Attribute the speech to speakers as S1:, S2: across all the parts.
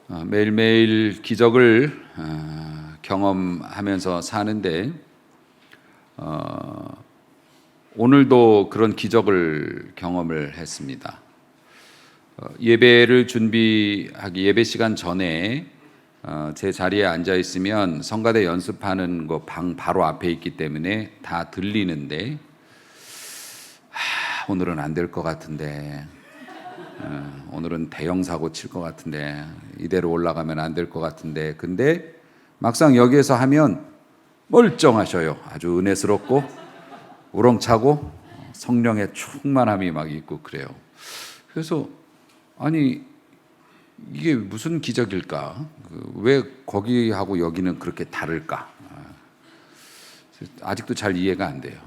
S1: 매일매일 기적을 경험하면서 사는데 오늘도 그런 기적을 경험을 했습니다. 예배를 준비하기 예배 시간 전에 제 자리에 앉아 있으면 성가대 연습하는 거 방 바로 앞에 있기 때문에 다 들리는데 오늘은 안 될 것 같은데 오늘은 대형 사고 칠 것 같은데 이대로 올라가면 안 될 것 같은데 근데 막상 여기에서 하면 멀쩡하셔요. 아주 은혜스럽고 우렁차고 성령의 충만함이 막 있고 그래요. 그래서 아니 이게 무슨 기적일까? 왜 거기하고 여기는 그렇게 다를까? 아직도 잘 이해가 안 돼요.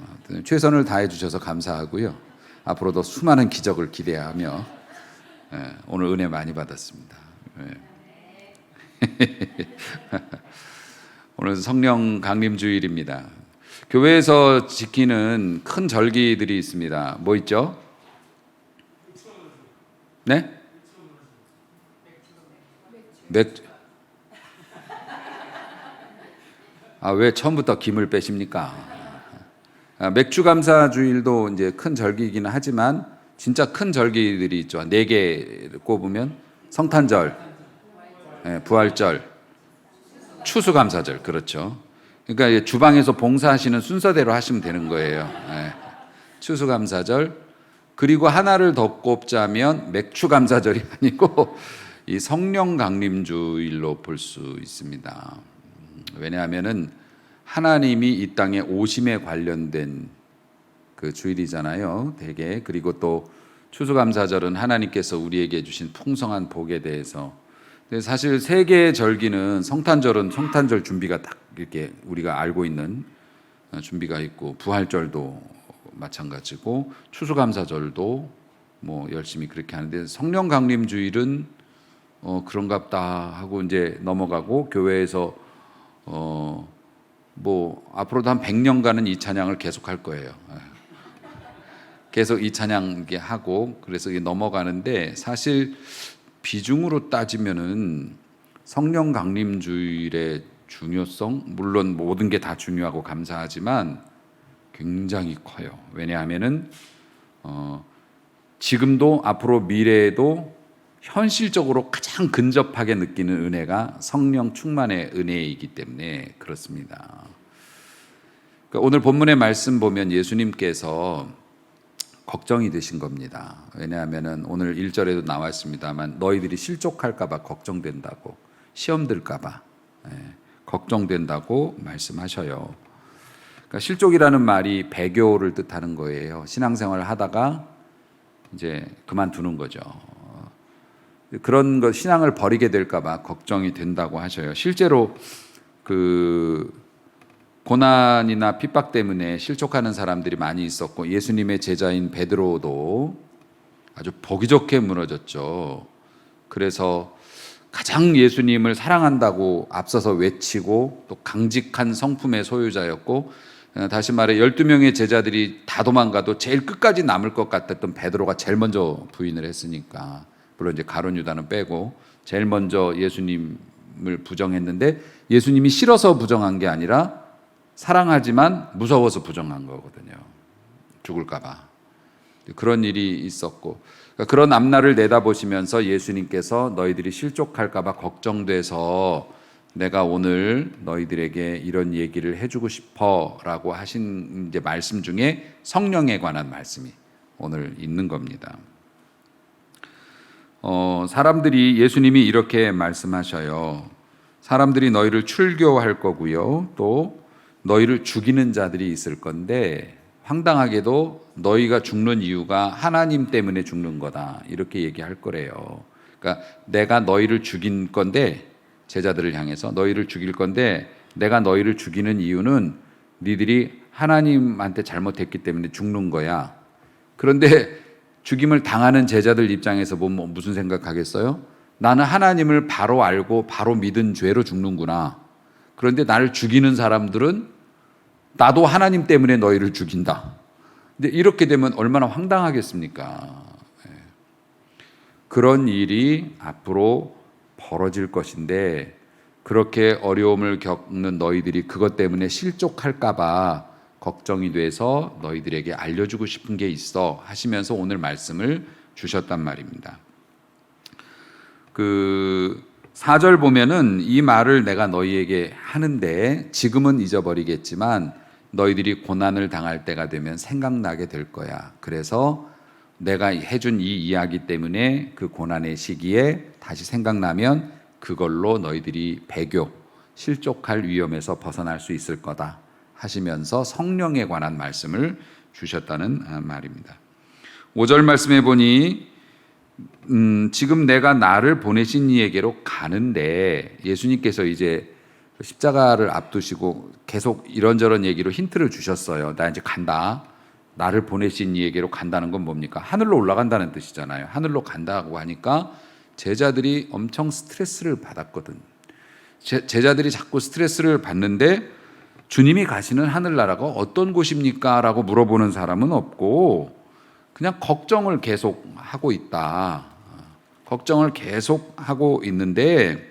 S1: 최선을 다해 주셔서 감사하고요. 앞으로도 수많은 기적을 기대하며 오늘 은혜 많이 받았습니다. 오늘 성령 강림 주일입니다. 교회에서 지키는 큰 절기들이 있습니다. 뭐 있죠? 네? 맥주. 왜 처음부터 김을 빼십니까? 맥주 감사 주일도 이제 큰 절기이기는 하지만 진짜 큰 절기들이 있죠. 4개 꼽으면 성탄절, 부활절, 추수감사절. 그렇죠. 그러니까 주방에서 봉사하시는 순서대로 하시면 되는 거예요. 추수감사절. 그리고 하나를 더 꼽자면 맥주감사절이 아니고 이 성령 강림주일로 볼 수 있습니다. 왜냐하면은 하나님이 이 땅에 오심에 관련된 그 주일이잖아요. 대개. 그리고 또 추수감사절은 하나님께서 우리에게 주신 풍성한 복에 대해서. 근데 사실 3개의 절기는 성탄절은 성탄절 준비가 딱 이렇게 우리가 알고 있는 준비가 있고, 부활절도 마찬가지고, 추수감사절도 뭐 열심히 그렇게 하는데, 성령 강림 주일은 그런갑다 하고 이제 넘어가고, 교회에서 뭐 앞으로도 한 100년간은 이 찬양을 계속 할 거예요. 계속 이 찬양 하고, 그래서 넘어가는데, 사실 비중으로 따지면은 성령 강림 주일의 중요성, 물론 모든 게 다 중요하고 감사하지만 굉장히 커요. 왜냐하면은 지금도 앞으로 미래에도 현실적으로 가장 근접하게 느끼는 은혜가 성령 충만의 은혜이기 때문에 그렇습니다. 그러니까 오늘 본문의 말씀 보면 예수님께서 걱정이 되신 겁니다. 왜냐하면 오늘 1절에도 나왔습니다만 너희들이 실족할까 봐 걱정된다고, 시험 들까 봐 걱정된다고 말씀하셔요. 그러니까 실족이라는 말이 배교를 뜻하는 거예요. 신앙생활을 하다가 이제 그만두는 거죠. 그런 것, 신앙을 버리게 될까 봐 걱정이 된다고 하셔요. 실제로 그 고난이나 핍박 때문에 실족하는 사람들이 많이 있었고, 예수님의 제자인 베드로도 아주 보기 좋게 무너졌죠. 그래서 가장 예수님을 사랑한다고 앞서서 외치고 또 강직한 성품의 소유자였고, 다시 말해 12명의 제자들이 다 도망가도 제일 끝까지 남을 것 같았던 베드로가 제일 먼저 부인을 했으니까, 물론 이제 가룟 유다는 빼고 제일 먼저 예수님을 부정했는데, 예수님이 싫어서 부정한 게 아니라 사랑하지만 무서워서 부정한 거거든요. 죽을까 봐. 그런 일이 있었고, 그런 앞날을 내다보시면서 예수님께서 너희들이 실족할까 봐 걱정돼서 내가 오늘 너희들에게 이런 얘기를 해주고 싶어라고 하신 이제 말씀 중에 성령에 관한 말씀이 오늘 있는 겁니다. 사람들이, 예수님이 이렇게 말씀하셔요. 사람들이 너희를 출교할 거고요, 또 너희를 죽이는 자들이 있을 건데, 황당하게도 너희가 죽는 이유가 하나님 때문에 죽는 거다, 이렇게 얘기할 거래요. 그러니까 내가 너희를 죽인 건데, 제자들을 향해서 너희를 죽일 건데, 내가 너희를 죽이는 이유는 니들이 하나님한테 잘못했기 때문에 죽는 거야. 그런데 죽임을 당하는 제자들 입장에서 보면 무슨 생각하겠어요? 나는 하나님을 바로 알고 바로 믿은 죄로 죽는구나. 그런데 나를 죽이는 사람들은 나도 하나님 때문에 너희를 죽인다. 근데 이렇게 되면 얼마나 황당하겠습니까? 그런 일이 앞으로 벌어질 것인데 그렇게 어려움을 겪는 너희들이 그것 때문에 실족할까 봐 걱정이 돼서 너희들에게 알려주고 싶은 게 있어 하시면서 오늘 말씀을 주셨단 말입니다. 그 4절 보면은 이 말을 내가 너희에게 하는데 지금은 잊어버리겠지만 너희들이 고난을 당할 때가 되면 생각나게 될 거야. 그래서 내가 해준 이 이야기 때문에 그 고난의 시기에 다시 생각나면 그걸로 너희들이 배교, 실족할 위험에서 벗어날 수 있을 거다 하시면서 성령에 관한 말씀을 주셨다는 말입니다. 5절 말씀해 보니 지금 내가 나를 보내신 이에게로 가는데 예수님께서 이제 십자가를 앞두시고 계속 이런저런 얘기로 힌트를 주셨어요. 나 이제 간다. 나를 보내신 이에게로 간다는 건 뭡니까? 하늘로 올라간다는 뜻이잖아요. 하늘로 간다고 하니까 제자들이 엄청 스트레스를 받았거든. 제자들이 자꾸 스트레스를 받는데 주님이 가시는 하늘나라가 어떤 곳입니까? 라고 물어보는 사람은 없고 그냥 걱정을 계속 하고 있다. 걱정을 계속 하고 있는데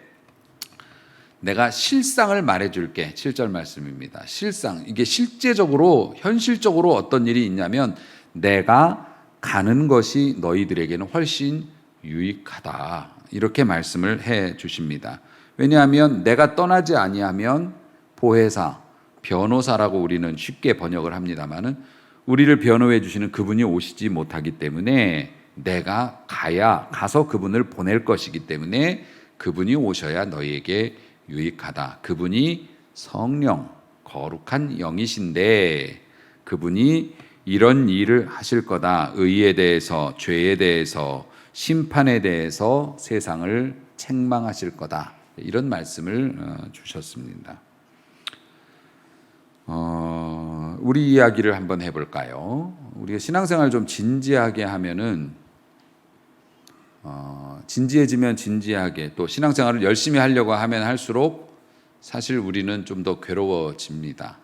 S1: 내가 실상을 말해줄게. 7절 말씀입니다. 실상. 이게 실제적으로 현실적으로 어떤 일이 있냐면 내가 가는 것이 너희들에게는 훨씬 유익하다. 이렇게 말씀을 해 주십니다. 왜냐하면 내가 떠나지 아니하면 보혜사, 변호사라고 우리는 쉽게 번역을 합니다마는 우리를 변호해 주시는 그분이 오시지 못하기 때문에 내가 가서 그분을 보낼 것이기 때문에 그분이 오셔야 너희에게 유익하다. 그분이 성령, 거룩한 영이신데 그분이 이런 일을 하실 거다. 의에 대해서, 죄에 대해서, 심판에 대해서 세상을 책망하실 거다. 이런 말씀을 주셨습니다. 우리 이야기를 한번 해볼까요? 우리가 신앙생활 좀 진지하게 하면은 진지해지면 진지하게 또 신앙생활을 열심히 하려고 하면 할수록 사실 우리는 좀 더 괴로워집니다.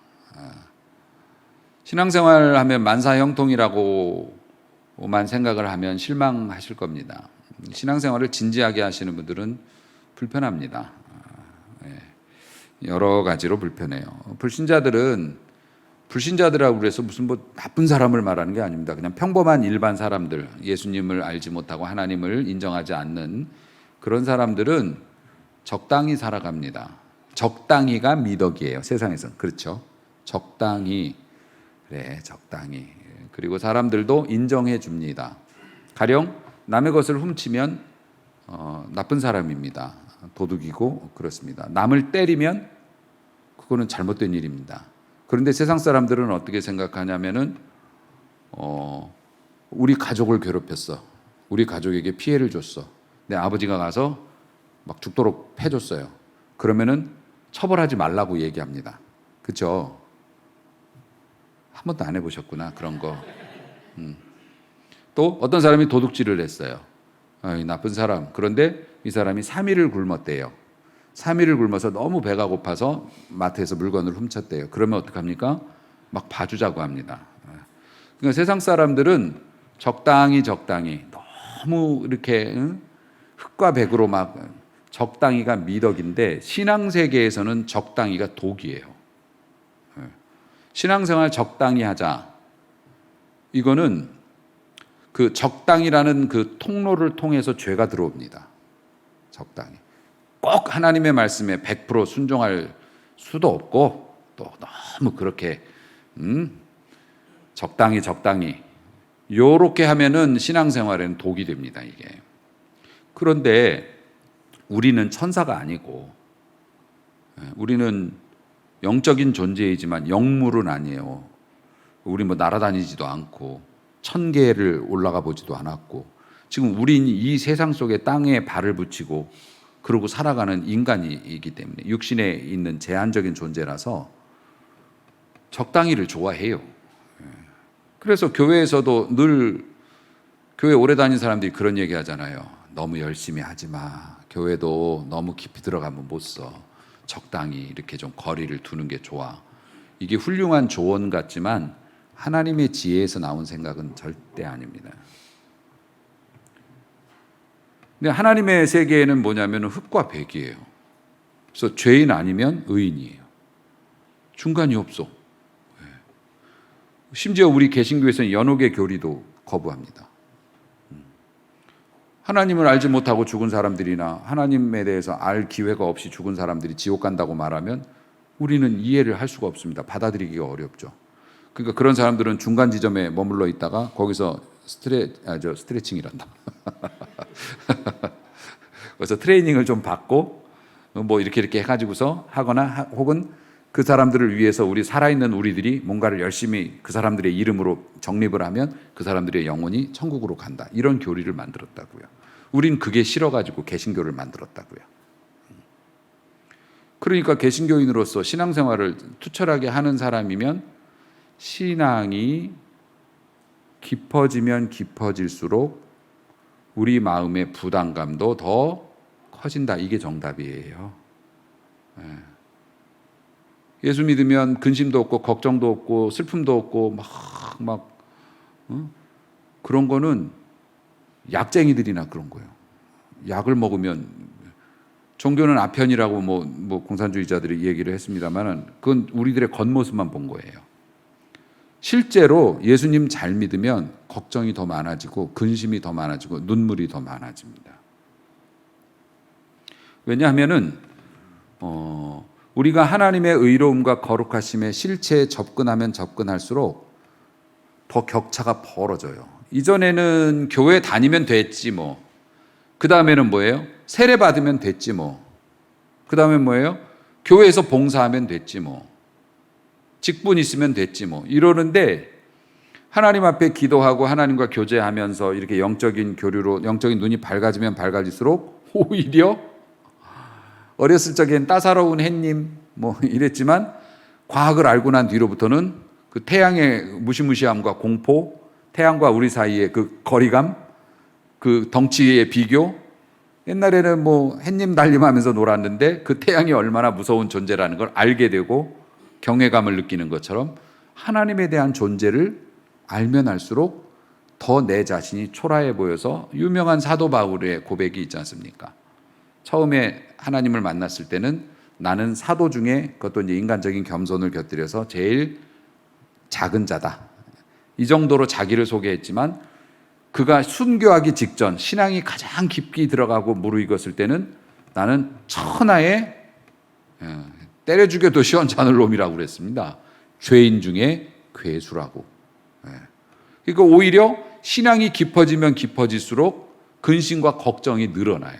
S1: 신앙생활 하면 만사형통이라고만 생각을 하면 실망하실 겁니다. 신앙생활을 진지하게 하시는 분들은 불편합니다. 여러 가지로 불편해요. 불신자들이라고 그래서 무슨 뭐 나쁜 사람을 말하는 게 아닙니다. 그냥 평범한 일반 사람들, 예수님을 알지 못하고 하나님을 인정하지 않는 그런 사람들은 적당히 살아갑니다. 적당히가 미덕이에요. 세상에서. 그렇죠. 적당히. 그래, 적당히. 그리고 사람들도 인정해 줍니다. 가령 남의 것을 훔치면 나쁜 사람입니다. 도둑이고 그렇습니다. 남을 때리면 그거는 잘못된 일입니다. 그런데 세상 사람들은 어떻게 생각하냐면은 우리 가족을 괴롭혔어. 우리 가족에게 피해를 줬어. 내 아버지가 가서 막 죽도록 패줬어요. 그러면은 처벌하지 말라고 얘기합니다. 그렇죠? 한 번도 안 해보셨구나 그런 거. 또 어떤 사람이 도둑질을 했어요. 나쁜 사람. 그런데 이 사람이 3일을 굶었대요. 3일을 굶어서 너무 배가 고파서 마트에서 물건을 훔쳤대요. 그러면 어떡합니까? 막 봐주자고 합니다. 그러니까 세상 사람들은 적당히 너무 이렇게 흙과 백으로 막 적당히가 미덕인데 신앙세계에서는 적당히가 독이에요. 신앙생활 적당히 하자. 이거는 그 적당이라는 그 통로를 통해서 죄가 들어옵니다. 적당히. 꼭 하나님의 말씀에 100% 순종할 수도 없고 또 너무 그렇게 적당히 요렇게 하면은 신앙생활에는 독이 됩니다. 이게. 그런데 우리는 천사가 아니고 우리는 영적인 존재이지만 영물은 아니에요. 우리 뭐 날아다니지도 않고 천계를 올라가 보지도 않았고 지금 우린 이 세상 속에 땅에 발을 붙이고 그러고 살아가는 인간이기 때문에 육신에 있는 제한적인 존재라서 적당히를 좋아해요. 그래서 교회에서도 늘 교회 오래 다닌 사람들이 그런 얘기 하잖아요. 너무 열심히 하지 마. 교회도 너무 깊이 들어가면 못 써. 적당히 이렇게 좀 거리를 두는 게 좋아. 이게 훌륭한 조언 같지만 하나님의 지혜에서 나온 생각은 절대 아닙니다. 근데 하나님의 세계에는 뭐냐면 흑과 백이에요. 그래서 죄인 아니면 의인이에요. 중간이 없어. 심지어 우리 개신교에서는 연옥의 교리도 거부합니다. 하나님을 알지 못하고 죽은 사람들이나 하나님에 대해서 알 기회가 없이 죽은 사람들이 지옥 간다고 말하면 우리는 이해를 할 수가 없습니다. 받아들이기가 어렵죠. 그러니까 그런 사람들은 중간 지점에 머물러 있다가 거기서 스트레칭이란다. 그래서 트레이닝을 좀 받고 뭐 이렇게 해가지고서 하거나 혹은 그 사람들을 위해서 우리 살아있는 우리들이 뭔가를 열심히 그 사람들의 이름으로 적립을 하면 그 사람들의 영혼이 천국으로 간다. 이런 교리를 만들었다고요. 우린 그게 싫어가지고 개신교를 만들었다고요. 그러니까 개신교인으로서 신앙생활을 투철하게 하는 사람이면 신앙이 깊어지면 깊어질수록 우리 마음의 부담감도 더 커진다. 이게 정답이에요. 예수 믿으면 근심도 없고 걱정도 없고 슬픔도 없고 그런 거는 약쟁이들이나 그런 거예요. 약을 먹으면 종교는 아편이라고 뭐 공산주의자들이 얘기를 했습니다만은 그건 우리들의 겉모습만 본 거예요. 실제로 예수님 잘 믿으면 걱정이 더 많아지고 근심이 더 많아지고 눈물이 더 많아집니다. 왜냐하면은 우리가 하나님의 의로움과 거룩하심의 실체에 접근하면 접근할수록 더 격차가 벌어져요. 이전에는 교회 다니면 됐지 뭐. 그 다음에는 뭐예요? 세례 받으면 됐지 뭐. 그 다음에 뭐예요? 교회에서 봉사하면 됐지 뭐. 직분 있으면 됐지 뭐. 이러는데 하나님 앞에 기도하고 하나님과 교제하면서 이렇게 영적인 교류로 영적인 눈이 밝아지면 밝아질수록 오히려 어렸을 적엔 따사로운 햇님 뭐 이랬지만 과학을 알고 난 뒤로부터는 그 태양의 무시무시함과 공포, 태양과 우리 사이의 그 거리감, 그 덩치의 비교, 옛날에는 뭐 햇님 달림하면서 놀았는데 그 태양이 얼마나 무서운 존재라는 걸 알게 되고 경외감을 느끼는 것처럼 하나님에 대한 존재를 알면 알수록 더 내 자신이 초라해 보여서 유명한 사도 바울의 고백이 있지 않습니까? 처음에 하나님을 만났을 때는 나는 사도 중에 그것도 이제 인간적인 겸손을 곁들여서 제일 작은 자다. 이 정도로 자기를 소개했지만 그가 순교하기 직전 신앙이 가장 깊이 들어가고 무르익었을 때는 나는 천하의 때려 죽여도 시원찮을 놈이라고 그랬습니다. 죄인 중에 괴수라고. 그러니까 오히려 신앙이 깊어지면 깊어질수록 근심과 걱정이 늘어나요.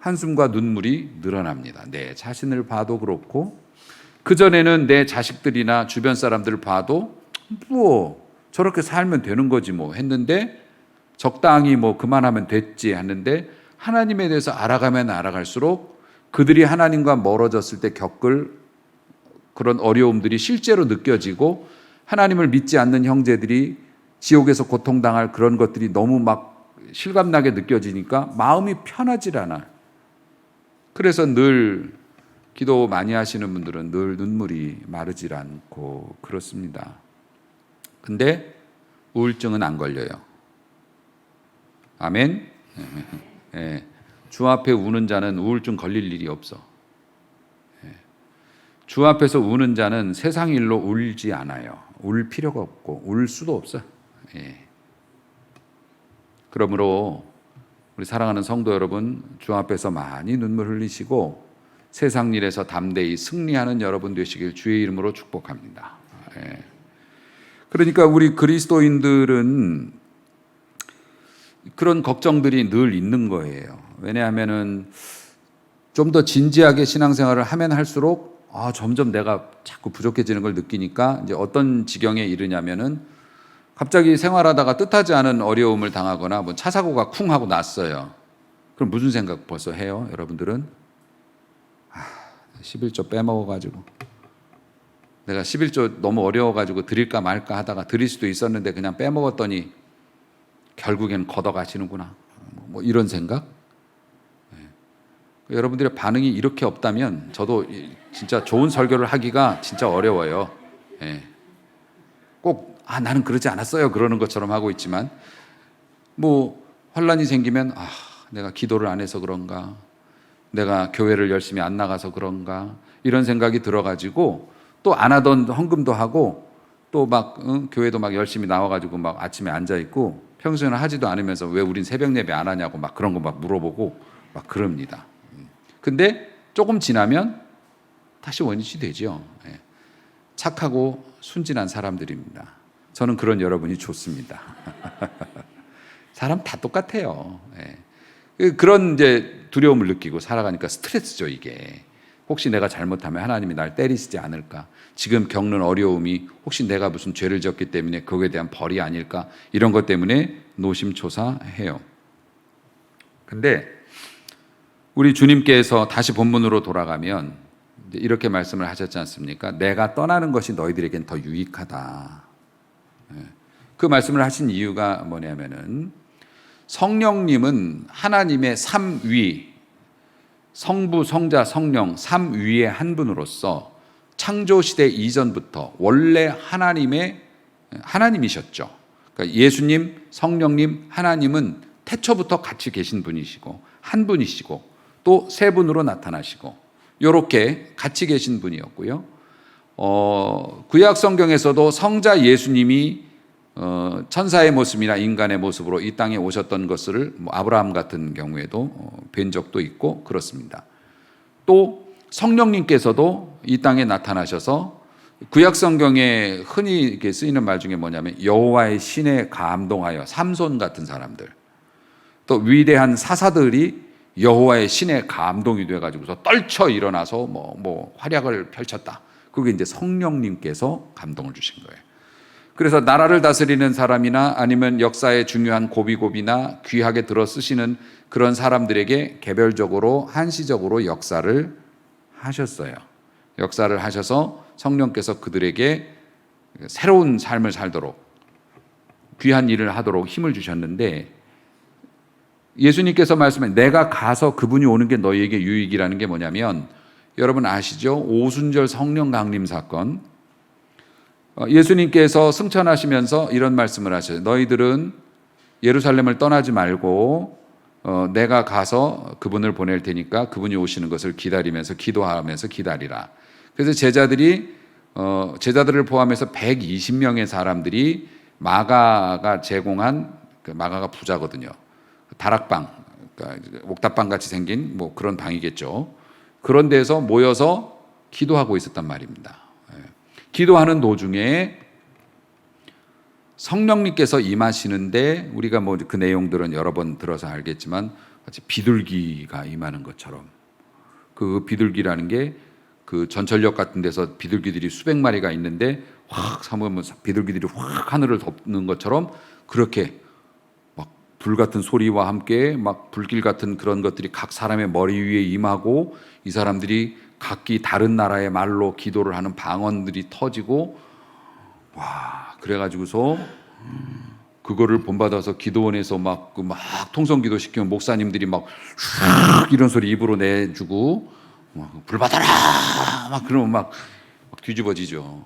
S1: 한숨과 눈물이 늘어납니다. 내 자신을 봐도 그렇고 그전에는 내 자식들이나 주변 사람들을 봐도 뭐 저렇게 살면 되는 거지 뭐 했는데 적당히 뭐 그만하면 됐지 했는데 하나님에 대해서 알아가면 알아갈수록 그들이 하나님과 멀어졌을 때 겪을 그런 어려움들이 실제로 느껴지고 하나님을 믿지 않는 형제들이 지옥에서 고통당할 그런 것들이 너무 막 실감나게 느껴지니까 마음이 편하질 않아요. 그래서 늘 기도 많이 하시는 분들은 늘 눈물이 마르질 않고 그렇습니다. 근데 우울증은 안 걸려요. 아멘. 네. 주 앞에 우는 자는 우울증 걸릴 일이 없어. 주 앞에서 우는 자는 세상 일로 울지 않아요. 울 필요가 없고 울 수도 없어요. 그러므로 우리 사랑하는 성도 여러분, 주 앞에서 많이 눈물 흘리시고 세상 일에서 담대히 승리하는 여러분 되시길 주의 이름으로 축복합니다. 그러니까 우리 그리스도인들은 그런 걱정들이 늘 있는 거예요. 왜냐하면은 좀 더 진지하게 신앙생활을 하면 할수록 점점 내가 자꾸 부족해지는 걸 느끼니까 이제 어떤 지경에 이르냐면은 갑자기 생활하다가 뜻하지 않은 어려움을 당하거나 뭐 차 사고가 쿵 하고 났어요. 그럼 무슨 생각 벌써 해요, 여러분들은? 11조 빼먹어가지고 내가 11조 너무 어려워가지고 드릴까 말까 하다가 드릴 수도 있었는데 그냥 빼먹었더니 결국엔 걷어가시는구나. 뭐 이런 생각? 여러분들의 반응이 이렇게 없다면 저도 진짜 좋은 설교를 하기가 진짜 어려워요. 꼭 나는 그러지 않았어요 그러는 것처럼 하고 있지만 뭐 환란이 생기면 내가 기도를 안 해서 그런가? 내가 교회를 열심히 안 나가서 그런가? 이런 생각이 들어가지고 또 안 하던 헌금도 하고 또 막 교회도 막 열심히 나와가지고 막 아침에 앉아 있고 평소에는 하지도 않으면서 왜 우린 새벽 예배 안 하냐고 막 그런 거 막 물어보고 막 그럽니다. 근데 조금 지나면 다시 원위치 되죠. 착하고 순진한 사람들입니다. 저는 그런 여러분이 좋습니다. 사람 다 똑같아요. 그런 이제 두려움을 느끼고 살아가니까 스트레스죠, 이게. 혹시 내가 잘못하면 하나님이 날 때리시지 않을까? 지금 겪는 어려움이 혹시 내가 무슨 죄를 지었기 때문에 그거에 대한 벌이 아닐까? 이런 것 때문에 노심초사해요. 근데 우리 주님께서 다시 본문으로 돌아가면 이렇게 말씀을 하셨지 않습니까? 내가 떠나는 것이 너희들에겐 더 유익하다. 그 말씀을 하신 이유가 뭐냐면은 성령님은 하나님의 삼위, 성부, 성자, 성령 삼위의 한 분으로서 창조시대 이전부터 원래 하나님이셨죠. 그러니까 예수님, 성령님, 하나님은 태초부터 같이 계신 분이시고 한 분이시고 또 세 분으로 나타나시고 이렇게 같이 계신 분이었고요. 구약 성경에서도 성자 예수님이 천사의 모습이나 인간의 모습으로 이 땅에 오셨던 것을 아브라함 같은 경우에도 뵌 적도 있고 그렇습니다. 또 성령님께서도 이 땅에 나타나셔서 구약 성경에 흔히 쓰이는 말 중에 뭐냐면 여호와의 신에 감동하여 삼손 같은 사람들, 또 위대한 사사들이 여호와의 신에 감동이 돼가지고서 떨쳐 일어나서 뭐 활약을 펼쳤다. 그게 이제 성령님께서 감동을 주신 거예요. 그래서 나라를 다스리는 사람이나 아니면 역사의 중요한 고비고비나 귀하게 들어 쓰시는 그런 사람들에게 개별적으로 한시적으로 역사를 하셨어요. 역사를 하셔서 성령께서 그들에게 새로운 삶을 살도록 귀한 일을 하도록 힘을 주셨는데 예수님께서 말씀해 내가 가서 그분이 오는 게 너희에게 유익이라는 게 뭐냐면 여러분 아시죠? 오순절 성령 강림 사건. 예수님께서 승천하시면서 이런 말씀을 하셔요. 너희들은 예루살렘을 떠나지 말고 내가 가서 그분을 보낼 테니까 그분이 오시는 것을 기다리면서 기도하면서 기다리라. 그래서 제자들을 포함해서 120명의 사람들이 마가가 제공한 마가가 부자거든요. 다락방, 그러니까 옥탑방 같이 생긴 뭐 그런 방이겠죠. 그런 데서 모여서 기도하고 있었단 말입니다. 기도하는 도중에 성령님께서 임하시는데 우리가 뭐 그 내용들은 여러 번 들어서 알겠지만 마치 비둘기가 임하는 것처럼 그 비둘기라는 게 그 전철역 같은 데서 비둘기들이 수백 마리가 있는데 확 삼으면 비둘기들이 확 하늘을 덮는 것처럼 그렇게 막 불 같은 소리와 함께 막 불길 같은 그런 것들이 각 사람의 머리 위에 임하고 이 사람들이 각기 다른 나라의 말로 기도를 하는 방언들이 터지고 와 그래가지고서 그거를 본받아서 기도원에서 막 통성기도 시키면 목사님들이 막 이런 소리 입으로 내주고 불 받아라 막 그러면 막 뒤집어지죠.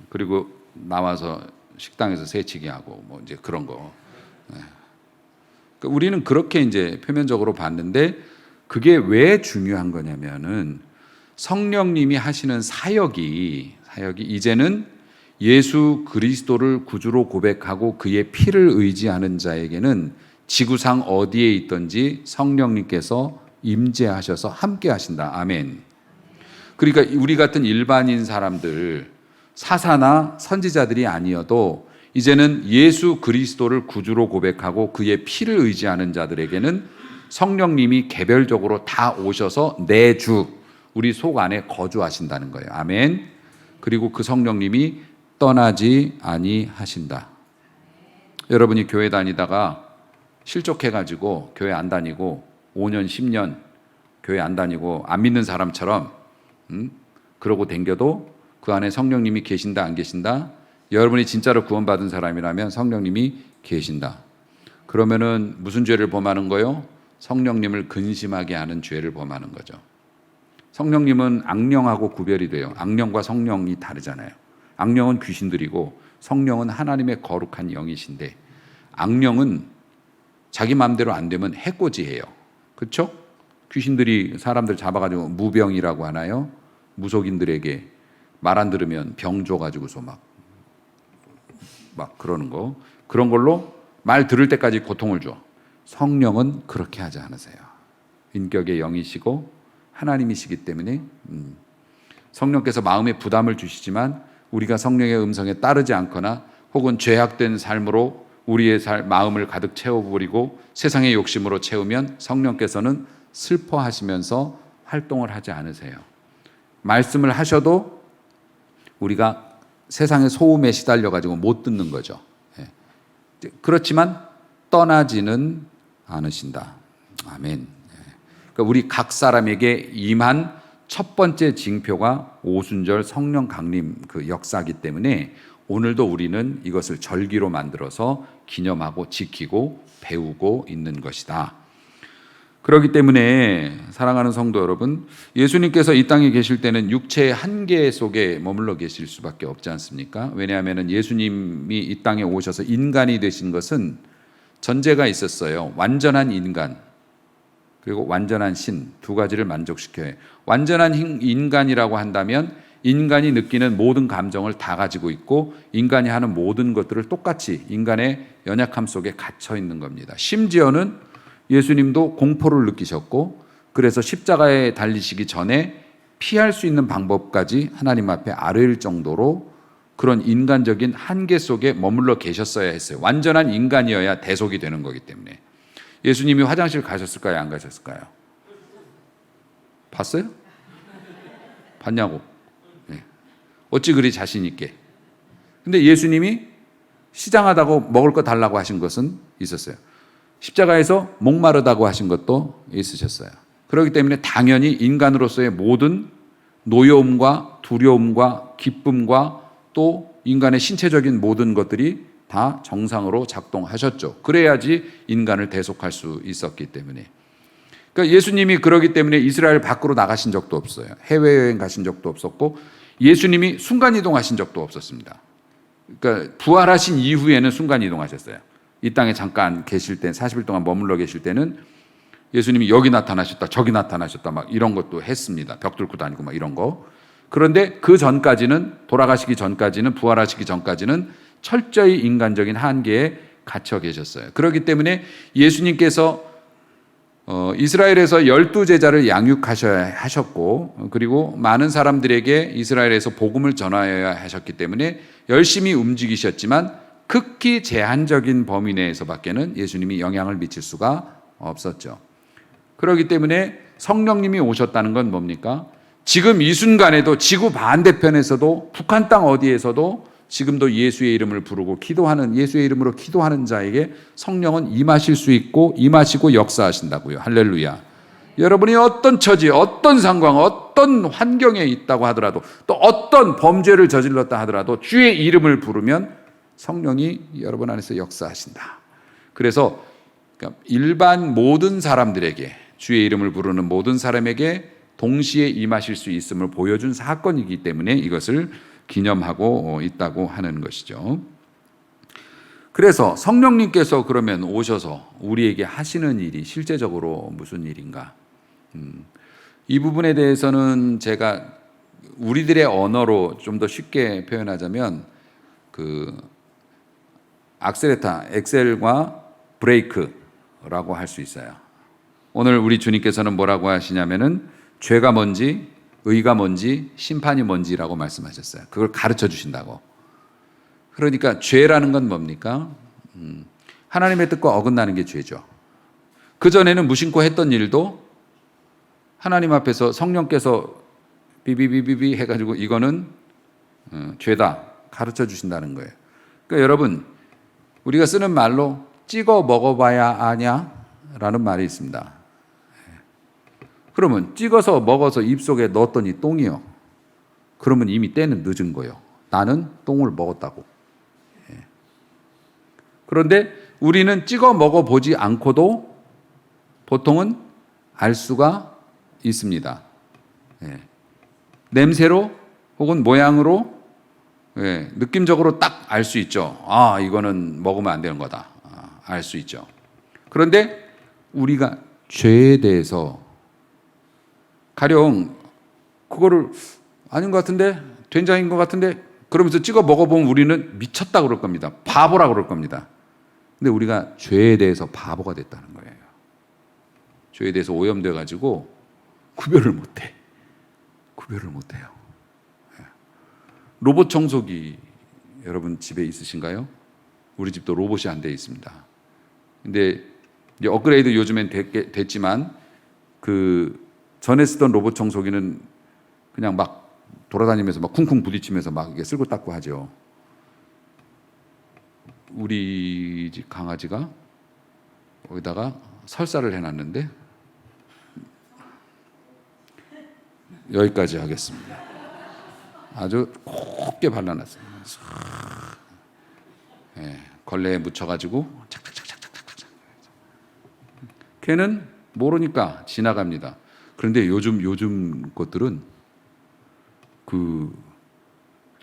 S1: 그리고 나와서 식당에서 새치기 하고 뭐 이제 그런 거. 그러니까 우리는 그렇게 이제 표면적으로 봤는데 그게 왜 중요한 거냐면은 성령님이 하시는 사역이 이제는 예수 그리스도를 구주로 고백하고 그의 피를 의지하는 자에게는 지구상 어디에 있든지 성령님께서 임재하셔서 함께 하신다. 아멘. 그러니까 우리 같은 일반인 사람들, 사사나 선지자들이 아니어도 이제는 예수 그리스도를 구주로 고백하고 그의 피를 의지하는 자들에게는 성령님이 개별적으로 다 오셔서 내 주, 우리 속 안에 거주하신다는 거예요. 아멘. 그리고 그 성령님이 떠나지 아니하신다. 여러분이 교회 다니다가 실족해가지고 교회 안 다니고 5년, 10년 교회 안 다니고 안 믿는 사람처럼 그러고 댕겨도 그 안에 성령님이 계신다 안 계신다? 여러분이 진짜로 구원받은 사람이라면 성령님이 계신다. 그러면은 무슨 죄를 범하는 거요? 성령님을 근심하게 하는 죄를 범하는 거죠. 성령님은 악령하고 구별이 돼요. 악령과 성령이 다르잖아요. 악령은 귀신들이고 성령은 하나님의 거룩한 영이신데 악령은 자기 마음대로 안 되면 해코지해요. 그렇죠? 귀신들이 사람들 잡아가지고 무병이라고 하나요? 무속인들에게 말 안 들으면 병 줘가지고서 막 그러는 거. 그런 걸로 말 들을 때까지 고통을 줘. 성령은 그렇게 하지 않으세요. 인격의 영이시고 하나님이시기 때문에 성령께서 마음에 부담을 주시지만 우리가 성령의 음성에 따르지 않거나 혹은 죄악된 삶으로 우리의 마음을 가득 채워버리고 세상의 욕심으로 채우면 성령께서는 슬퍼하시면서 활동을 하지 않으세요. 말씀을 하셔도 우리가 세상의 소음에 시달려가지고 못 듣는 거죠. 그렇지만 떠나지는 않으신다. 아멘. 그러니까 우리 각 사람에게 임한 첫 번째 징표가 오순절 성령 강림 그 역사이기 때문에 오늘도 우리는 이것을 절기로 만들어서 기념하고 지키고 배우고 있는 것이다. 그렇기 때문에 사랑하는 성도 여러분, 예수님께서 이 땅에 계실 때는 육체의 한계 속에 머물러 계실 수밖에 없지 않습니까? 왜냐하면 예수님이 이 땅에 오셔서 인간이 되신 것은 전제가 있었어요. 완전한 인간 그리고 완전한 신 두 가지를 만족시켜야 해요. 완전한 인간이라고 한다면 인간이 느끼는 모든 감정을 다 가지고 있고 인간이 하는 모든 것들을 똑같이 인간의 연약함 속에 갇혀 있는 겁니다. 심지어는 예수님도 공포를 느끼셨고 그래서 십자가에 달리시기 전에 피할 수 있는 방법까지 하나님 앞에 아뢰일 정도로 그런 인간적인 한계 속에 머물러 계셨어야 했어요. 완전한 인간이어야 대속이 되는 거기 때문에. 예수님이 화장실 가셨을까요? 안 가셨을까요? 봤어요? 봤냐고. 네. 어찌 그리 자신 있게. 근데 예수님이 시장하다고 먹을 거 달라고 하신 것은 있었어요. 십자가에서 목마르다고 하신 것도 있으셨어요. 그렇기 때문에 당연히 인간으로서의 모든 노여움과 두려움과 기쁨과 또 인간의 신체적인 모든 것들이 다 정상으로 작동하셨죠. 그래야지 인간을 대속할 수 있었기 때문에. 그러니까 예수님이 그러기 때문에 이스라엘 밖으로 나가신 적도 없어요. 해외여행 가신 적도 없었고 예수님이 순간이동하신 적도 없었습니다. 그러니까 부활하신 이후에는 순간이동하셨어요. 이 땅에 잠깐 계실 때 40일 동안 머물러 계실 때는 예수님이 여기 나타나셨다 저기 나타나셨다 막 이런 것도 했습니다. 벽 뚫고 다니고 막 이런 거. 그런데 그 전까지는 돌아가시기 전까지는 부활하시기 전까지는 철저히 인간적인 한계에 갇혀 계셨어요. 그렇기 때문에 예수님께서 이스라엘에서 12제자를 양육하셔야 하셨고 그리고 많은 사람들에게 이스라엘에서 복음을 전하여야 하셨기 때문에 열심히 움직이셨지만 극히 제한적인 범위 내에서밖에는 예수님이 영향을 미칠 수가 없었죠. 그렇기 때문에 성령님이 오셨다는 건 뭡니까? 지금 이 순간에도 지구 반대편에서도 북한 땅 어디에서도 지금도 예수의 이름을 부르고 기도하는 예수의 이름으로 기도하는 자에게 성령은 임하실 수 있고 임하시고 역사하신다고요. 할렐루야. 여러분이 어떤 처지, 어떤 상황, 어떤 환경에 있다고 하더라도 또 어떤 범죄를 저질렀다 하더라도 주의 이름을 부르면 성령이 여러분 안에서 역사하신다. 그래서 일반 모든 사람들에게 주의 이름을 부르는 모든 사람에게 동시에 임하실 수 있음을 보여준 사건이기 때문에 이것을 기념하고 있다고 하는 것이죠. 그래서 성령님께서 그러면 오셔서 우리에게 하시는 일이 실제적으로 무슨 일인가? 이 부분에 대해서는 제가 우리들의 언어로 좀 더 쉽게 표현하자면 그 악셀레타, 엑셀과 브레이크라고 할 수 있어요. 오늘 우리 주님께서는 뭐라고 하시냐면은 죄가 뭔지, 의가 뭔지, 심판이 뭔지라고 말씀하셨어요. 그걸 가르쳐 주신다고. 그러니까 죄라는 건 뭡니까? 하나님의 뜻과 어긋나는 게 죄죠. 그전에는 무심코 했던 일도 하나님 앞에서 성령께서 비비비비비 해가지고 이거는 죄다 가르쳐 주신다는 거예요. 그러니까 여러분 우리가 쓰는 말로 찍어 먹어봐야 아냐라는 말이 있습니다. 그러면 찍어서 먹어서 입속에 넣었더니 똥이요. 그러면 이미 때는 늦은 거예요. 나는 똥을 먹었다고. 그런데 우리는 찍어 먹어보지 않고도 보통은 알 수가 있습니다. 냄새로 혹은 모양으로 느낌적으로 딱 알 수 있죠. 아, 이거는 먹으면 안 되는 거다. 알 수 있죠. 그런데 우리가 죄에 대해서 가령 그거를 아닌 것 같은데, 된장인 것 같은데 그러면서 찍어 먹어보면 우리는 미쳤다 그럴 겁니다. 바보라 그럴 겁니다. 근데 우리가 죄에 대해서 바보가 됐다는 거예요. 죄에 대해서 오염돼 가지고 구별을 못해. 구별을 못해요. 로봇 청소기 여러분 집에 있으신가요? 우리 집도 로봇이 안 되어 있습니다. 근데 이제 업그레이드 요즘엔 됐지만 그 전에 쓰던 로봇 청소기는 그냥 막 돌아다니면서 막 쿵쿵 부딪히면서 막 이게 쓸고 닦고 하죠. 우리 집 강아지가 거기다가 설사를 해놨는데 여기까지 하겠습니다. 아주 곱게 발라놨어요. 예, 걸레에 묻혀가지고 착착착착착착. 걔는 모르니까 지나갑니다. 그런데 요즘 것들은 그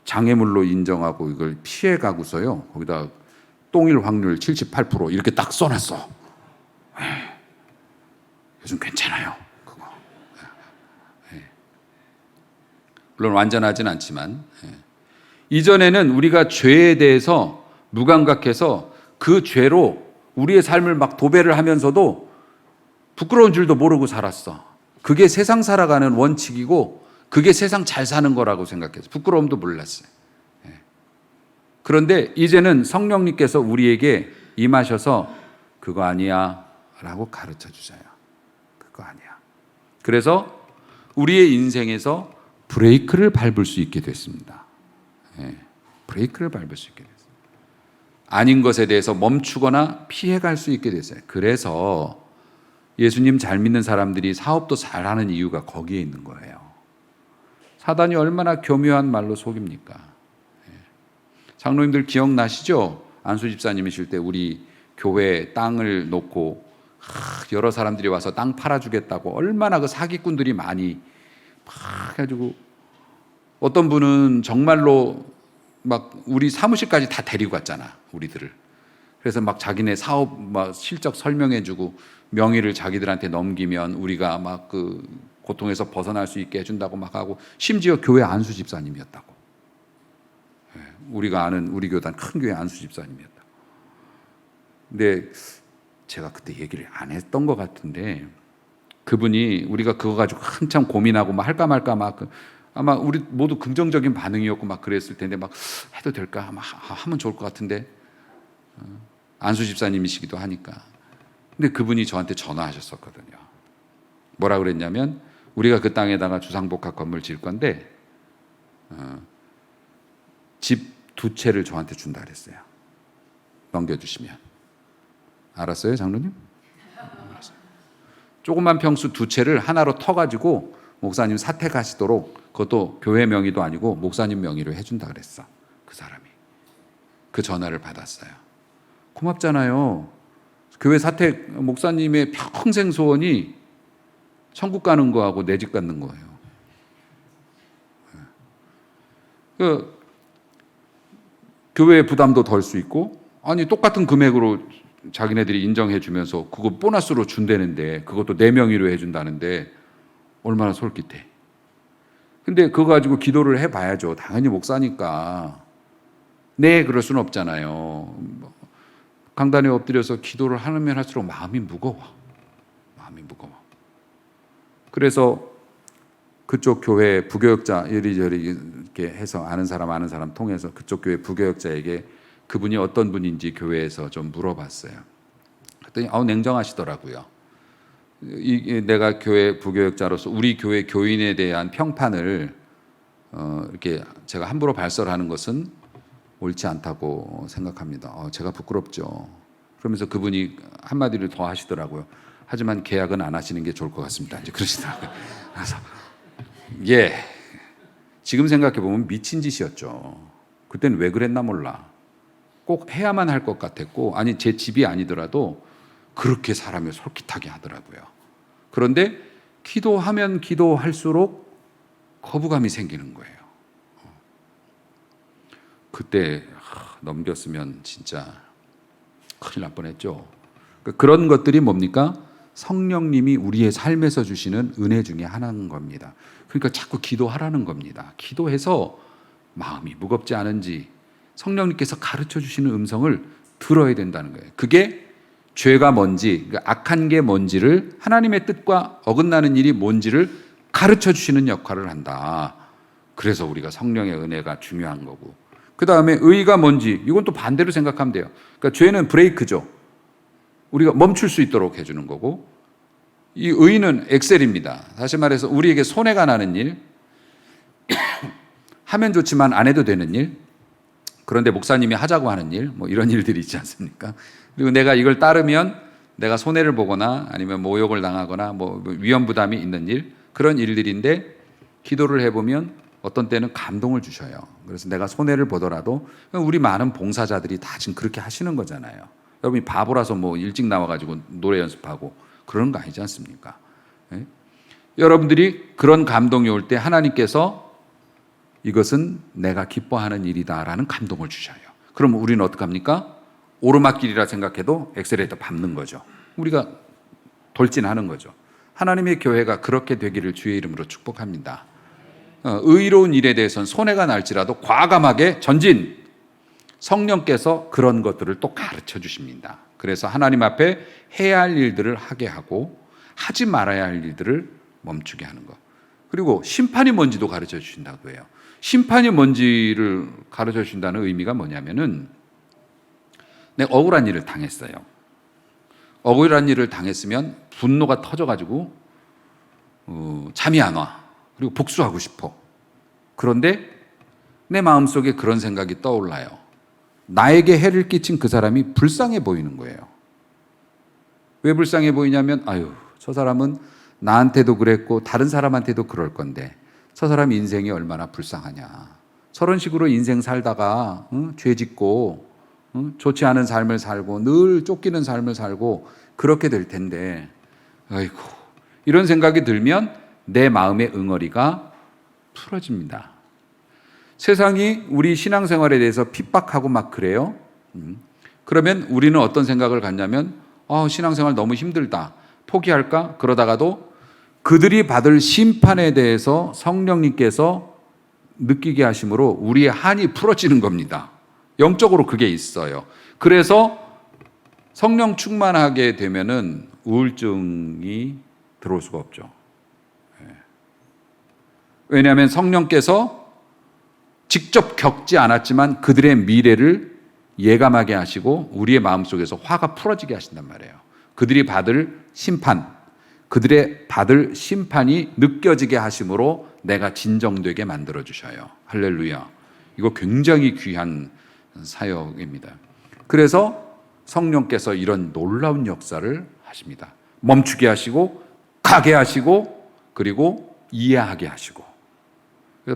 S1: 장애물로 인정하고 이걸 피해 가고서요. 거기다 똥일 확률 78% 이렇게 딱 써놨어. 예, 요즘 괜찮아요. 그거. 예. 물론 완전하진 않지만 이전에는 우리가 죄에 대해서 무감각해서 그 죄로 우리의 삶을 막 도배를 하면서도 부끄러운 줄도 모르고 살았어. 그게 세상 살아가는 원칙이고 그게 세상 잘 사는 거라고 생각해서 부끄러움도 몰랐어요. 그런데 이제는 성령님께서 우리에게 임하셔서 그거 아니야 라고 가르쳐 주셔요. 그거 아니야. 그래서 우리의 인생에서 브레이크를 밟을 수 있게 됐습니다. 브레이크를 밟을 수 있게 됐어요. 아닌 것에 대해서 멈추거나 피해갈 수 있게 됐어요. 그래서 예수님 잘 믿는 사람들이 사업도 잘하는 이유가 거기에 있는 거예요. 사단이 얼마나 교묘한 말로 속입니까? 장로님들 기억나시죠? 안수 집사님이실 때 우리 교회 땅을 놓고 여러 사람들이 와서 땅 팔아주겠다고 얼마나 그 사기꾼들이 많이 막 해가지고 어떤 분은 정말로 막 우리 사무실까지 다 데리고 갔잖아, 우리들을. 그래서 막 자기네 사업 막 실적 설명해주고 명의를 자기들한테 넘기면 우리가 막 그 고통에서 벗어날 수 있게 해준다고 막 하고, 심지어 교회 안수 집사님이었다고. 우리가 아는 우리 교단 큰 교회 안수 집사님이었다고. 근데 제가 그때 얘기를 안 했던 것 같은데 그분이 우리가 그거 가지고 한참 고민하고 막 할까 말까 막 아마 우리 모두 긍정적인 반응이었고 막 그랬을 텐데 막 해도 될까? 막 하면 좋을 것 같은데 안수 집사님이시기도 하니까. 근데 그분이 저한테 전화하셨었거든요. 뭐라 그랬냐면 우리가 그 땅에다가 주상복합 건물 지을 건데 집 2채를 저한테 준다 그랬어요. 넘겨주시면. 알았어요, 장로님? 알았어요. 조그만 평수 2채를 하나로 터가지고 목사님 사택하시도록, 그것도 교회 명의도 아니고 목사님 명의로 해준다 그랬어. 그 사람이. 그 전화를 받았어요. 고맙잖아요. 교회 사택 목사님의 평생 소원이 천국 가는 거하고 내 집 갖는 거예요. 그 교회 부담도 덜 수 있고, 아니 똑같은 금액으로 자기네들이 인정해 주면서 그거 보너스로 준다는데, 그것도 내 명의로 해준다는데 얼마나 솔깃해. 근데 그거 가지고 기도를 해봐야죠. 당연히 목사니까. 네, 그럴 수는 없잖아요. 강단에 엎드려서 기도를 하면 할수록 마음이 무거워. 마음이 무거워. 그래서 그쪽 교회 부교역자 이리저리 이렇게 해서 아는 사람 통해서 그쪽 교회 부교역자에게 그분이 어떤 분인지 교회에서 좀 물어봤어요. 그랬더니 냉정하시더라고요. 내가 교회 부교역자로서 우리 교회 교인에 대한 평판을 이렇게 제가 함부로 발설하는 것은 옳지 않다고 생각합니다. 제가 부끄럽죠. 그러면서 그분이 한마디를 더 하시더라고요. 하지만 계약은 안 하시는 게 좋을 것 같습니다. 이제 그러시더라고요. 그래서 지금 생각해 보면 미친 짓이었죠. 그때는 왜 그랬나 몰라. 꼭 해야만 할 것 같았고, 아니 제 집이 아니더라도 그렇게 사람을 솔깃하게 하더라고요. 그런데 기도하면 기도할수록 거부감이 생기는 거예요. 그때 넘겼으면 진짜 큰일 날 뻔했죠. 그런 것들이 뭡니까? 성령님이 우리의 삶에서 주시는 은혜 중에 하나인 겁니다. 그러니까 자꾸 기도하라는 겁니다. 기도해서 마음이 무겁지 않은지 성령님께서 가르쳐 주시는 음성을 들어야 된다는 거예요. 그게 죄가 뭔지, 그러니까 악한 게 뭔지를, 하나님의 뜻과 어긋나는 일이 뭔지를 가르쳐 주시는 역할을 한다. 그래서 우리가 성령의 은혜가 중요한 거고, 그 다음에 의가 뭔지, 이건 또 반대로 생각하면 돼요. 그러니까 죄는 브레이크죠. 우리가 멈출 수 있도록 해주는 거고, 이 의는 엑셀입니다. 다시 말해서 우리에게 손해가 나는 일, 하면 좋지만 안 해도 되는 일, 그런데 목사님이 하자고 하는 일, 뭐 이런 일들이 있지 않습니까? 그리고 내가 이걸 따르면 내가 손해를 보거나 아니면 모욕을 당하거나 뭐 위험 부담이 있는 일, 그런 일들인데, 기도를 해보면 어떤 때는 감동을 주셔요. 그래서 내가 손해를 보더라도, 우리 많은 봉사자들이 다 지금 그렇게 하시는 거잖아요. 여러분이 바보라서 뭐 일찍 나와가지고 노래 연습하고 그런 거 아니지 않습니까? 예? 여러분들이 그런 감동이 올 때 하나님께서 이것은 내가 기뻐하는 일이다라는 감동을 주셔요. 그럼 우리는 어떡합니까? 오르막길이라 생각해도 엑셀레이터 밟는 거죠. 우리가 돌진하는 거죠. 하나님의 교회가 그렇게 되기를 주의 이름으로 축복합니다. 의로운 일에 대해서는 손해가 날지라도 과감하게 전진. 성령께서 그런 것들을 또 가르쳐 주십니다. 그래서 하나님 앞에 해야 할 일들을 하게 하고 하지 말아야 할 일들을 멈추게 하는 것. 그리고 심판이 뭔지도 가르쳐 주신다고 해요. 심판이 뭔지를 가르쳐 주신다는 의미가 뭐냐면은, 내가 억울한 일을 당했어요. 억울한 일을 당했으면 분노가 터져가지고 잠이 안 와. 그리고 복수하고 싶어. 그런데 내 마음속에 그런 생각이 떠올라요. 나에게 해를 끼친 그 사람이 불쌍해 보이는 거예요. 왜 불쌍해 보이냐면, 아유, 저 사람은 나한테도 그랬고 다른 사람한테도 그럴 건데 저 사람 인생이 얼마나 불쌍하냐. 저런 식으로 인생 살다가 죄 짓고 좋지 않은 삶을 살고 늘 쫓기는 삶을 살고 그렇게 될 텐데, 아이고, 이런 생각이 들면 내 마음의 응어리가 풀어집니다. 세상이 우리 신앙생활에 대해서 핍박하고 막 그래요. 그러면 우리는 어떤 생각을 갖냐면, 신앙생활 너무 힘들다, 포기할까? 그러다가도 그들이 받을 심판에 대해서 성령님께서 느끼게 하심으로 우리의 한이 풀어지는 겁니다. 영적으로 그게 있어요. 그래서 성령 충만하게 되면은 우울증이 들어올 수가 없죠. 왜냐하면 성령께서 직접 겪지 않았지만 그들의 미래를 예감하게 하시고 우리의 마음속에서 화가 풀어지게 하신단 말이에요. 그들이 받을 심판, 그들의 받을 심판이 느껴지게 하심으로 내가 진정되게 만들어 주셔요. 할렐루야. 이거 굉장히 귀한 사역입니다. 그래서 성령께서 이런 놀라운 역사를 하십니다. 멈추게 하시고 가게 하시고 그리고 이해하게 하시고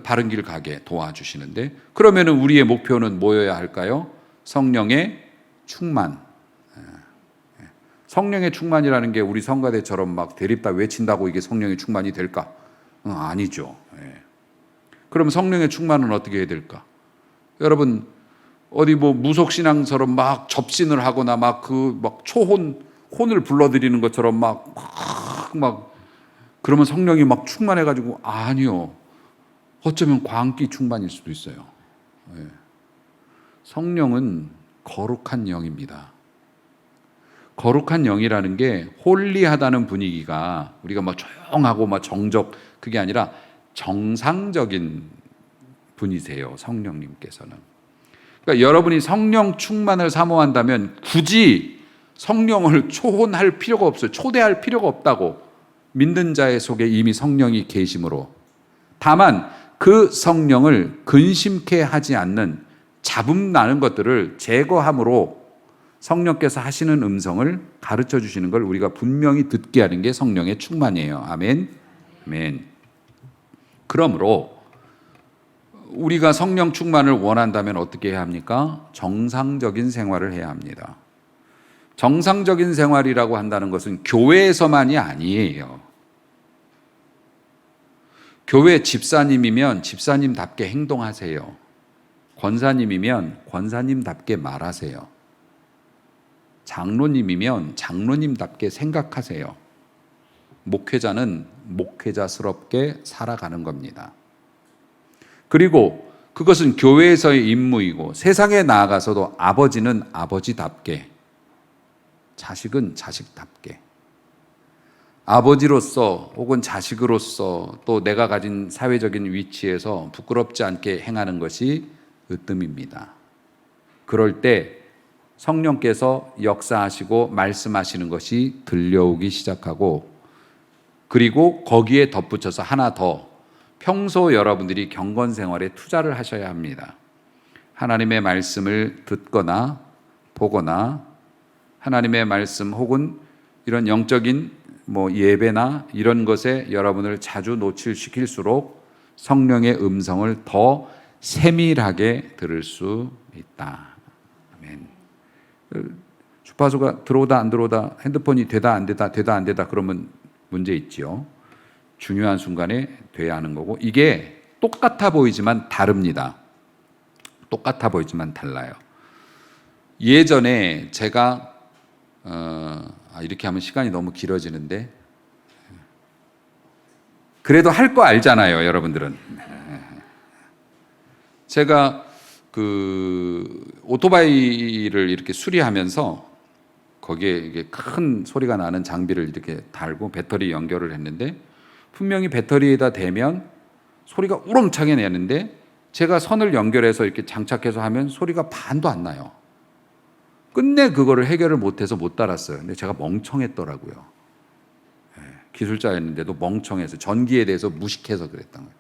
S1: 바른 길 가게 도와주시는데, 그러면은 우리의 목표는 뭐여야 할까요? 성령의 충만. 성령의 충만이라는 게 우리 성가대처럼 막 대립다 외친다고 이게 성령의 충만이 될까? 아니죠. 그럼 성령의 충만은 어떻게 해야 될까? 여러분, 어디 뭐 무속신앙처럼 막 접신을 하거나 막 혼을 불러들이는 것처럼 막 그러면 성령이 막 충만해가지고, 아니요. 어쩌면 광기 충만일 수도 있어요. 성령은 거룩한 영입니다. 거룩한 영이라는 게 홀리하다는 분위기가 우리가 막 조용하고 막 정적, 그게 아니라 정상적인 분이세요. 성령님께서는. 그러니까 여러분이 성령 충만을 사모한다면 굳이 성령을 초혼할 필요가 없어요. 초대할 필요가 없다고. 믿는 자의 속에 이미 성령이 계심으로. 다만 그 성령을 근심케 하지 않는 잡음 나는 것들을 제거함으로 성령께서 하시는 음성을 가르쳐 주시는 걸 우리가 분명히 듣게 하는 게 성령의 충만이에요. 아멘. 아멘. 그러므로 우리가 성령 충만을 원한다면 어떻게 해야 합니까? 정상적인 생활을 해야 합니다. 정상적인 생활이라고 한다는 것은 교회에서만이 아니에요. 교회 집사님이면 집사님답게 행동하세요. 권사님이면 권사님답게 말하세요. 장로님이면 장로님답게 생각하세요. 목회자는 목회자스럽게 살아가는 겁니다. 그리고 그것은 교회에서의 임무이고 세상에 나아가서도 아버지는 아버지답게, 자식은 자식답게, 아버지로서 혹은 자식으로서 또 내가 가진 사회적인 위치에서 부끄럽지 않게 행하는 것이 으뜸입니다. 그럴 때 성령께서 역사하시고 말씀하시는 것이 들려오기 시작하고, 그리고 거기에 덧붙여서 하나 더, 평소 여러분들이 경건 생활에 투자를 하셔야 합니다. 하나님의 말씀을 듣거나 보거나 하나님의 말씀 혹은 이런 영적인 예배나 이런 것에 여러분을 자주 노출시킬수록 성령의 음성을 더 세밀하게 들을 수 있다. 아멘. 주파수가 들어오다 안 들어오다, 핸드폰이 되다 안 되다, 되다 안 되다 그러면 문제 있지요. 중요한 순간에 돼야 하는 거고, 이게 똑같아 보이지만 다릅니다. 똑같아 보이지만 달라요. 예전에 제가 이렇게 하면 시간이 너무 길어지는데, 그래도 할 거 알잖아요, 여러분들은. 제가 오토바이를 이렇게 수리하면서 거기에 이게 큰 소리가 나는 장비를 이렇게 달고 배터리 연결을 했는데, 분명히 배터리에다 대면 소리가 우렁차게 내는데 제가 선을 연결해서 이렇게 장착해서 하면 소리가 반도 안 나요. 끝내 그거를 해결을 못해서 못 달았어요. 근데 제가 멍청했더라고요. 기술자였는데도 멍청해서, 전기에 대해서 무식해서 그랬던 거예요.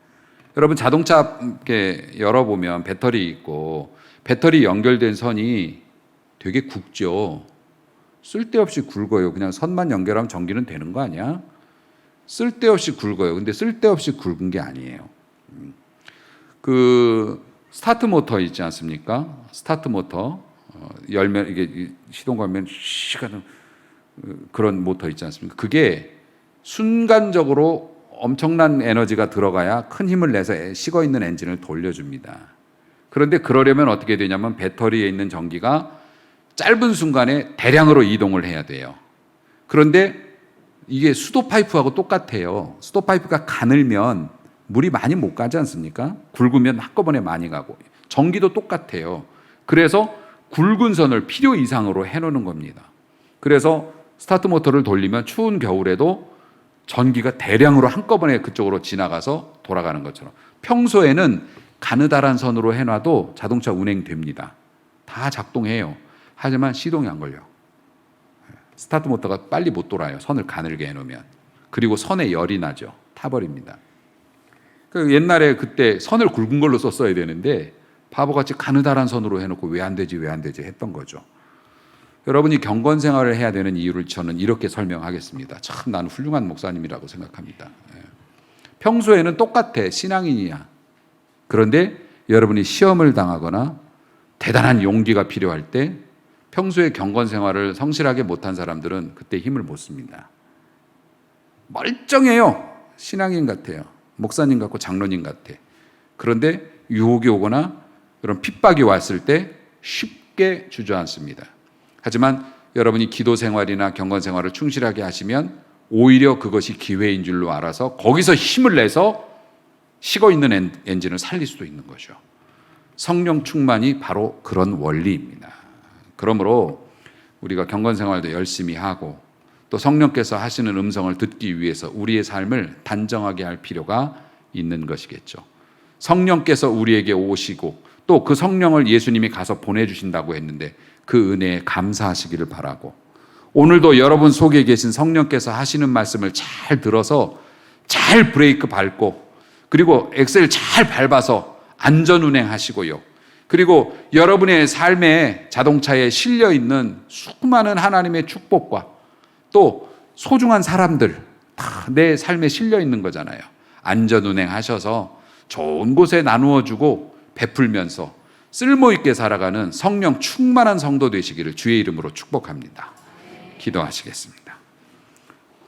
S1: 여러분, 자동차 이렇게 열어보면 배터리 있고, 배터리 연결된 선이 되게 굵죠. 쓸데없이 굵어요. 그냥 선만 연결하면 전기는 되는 거 아니야? 쓸데없이 굵어요. 근데 쓸데없이 굵은 게 아니에요. 스타트 모터 있지 않습니까? 스타트 모터 열면 이게 시동 걸면 시간 그런 모터 있지 않습니까? 그게 순간적으로 엄청난 에너지가 들어가야 큰 힘을 내서 식어 있는 엔진을 돌려줍니다. 그런데 그러려면 어떻게 되냐면 배터리에 있는 전기가 짧은 순간에 대량으로 이동을 해야 돼요. 그런데 이게 수도 파이프하고 똑같아요. 수도 파이프가 가늘면 물이 많이 못 가지 않습니까? 굵으면 한꺼번에 많이 가고. 전기도 똑같아요. 그래서 굵은 선을 필요 이상으로 해놓는 겁니다. 그래서 스타트 모터를 돌리면 추운 겨울에도 전기가 대량으로 한꺼번에 그쪽으로 지나가서 돌아가는 것처럼, 평소에는 가느다란 선으로 해놔도 자동차 운행됩니다. 다 작동해요. 하지만 시동이 안 걸려. 스타트 모터가 빨리 못 돌아요. 선을 가늘게 해놓으면. 그리고 선에 열이 나죠. 타버립니다. 옛날에 그때 선을 굵은 걸로 썼어야 되는데 바보같이 가느다란 선으로 해놓고 왜 안 되지 했던 거죠. 여러분이 경건 생활을 해야 되는 이유를 저는 이렇게 설명하겠습니다. 참 나는 훌륭한 목사님이라고 생각합니다. 평소에는 똑같아, 신앙인이야. 그런데 여러분이 시험을 당하거나 대단한 용기가 필요할 때, 평소에 경건 생활을 성실하게 못한 사람들은 그때 힘을 못 씁니다. 멀쩡해요. 신앙인 같아요. 목사님 같고 장로님 같아. 그런데 유혹이 오거나 그런 핍박이 왔을 때 쉽게 주저앉습니다. 하지만 여러분이 기도 생활이나 경건 생활을 충실하게 하시면 오히려 그것이 기회인 줄로 알아서 거기서 힘을 내서 식어 있는 엔진을 살릴 수도 있는 거죠. 성령 충만이 바로 그런 원리입니다. 그러므로 우리가 경건 생활도 열심히 하고 또 성령께서 하시는 음성을 듣기 위해서 우리의 삶을 단정하게 할 필요가 있는 것이겠죠. 성령께서 우리에게 오시고 또 그 성령을 예수님이 가서 보내주신다고 했는데 그 은혜에 감사하시기를 바라고, 오늘도 여러분 속에 계신 성령께서 하시는 말씀을 잘 들어서 잘 브레이크 밟고, 그리고 엑셀 잘 밟아서 안전운행하시고요. 그리고 여러분의 삶의 자동차에 실려있는 수많은 하나님의 축복과 또 소중한 사람들 다 내 삶에 실려있는 거잖아요. 안전운행하셔서 좋은 곳에 나누어주고 베풀면서 쓸모있게 살아가는 성령 충만한 성도 되시기를 주의 이름으로 축복합니다. 기도하시겠습니다.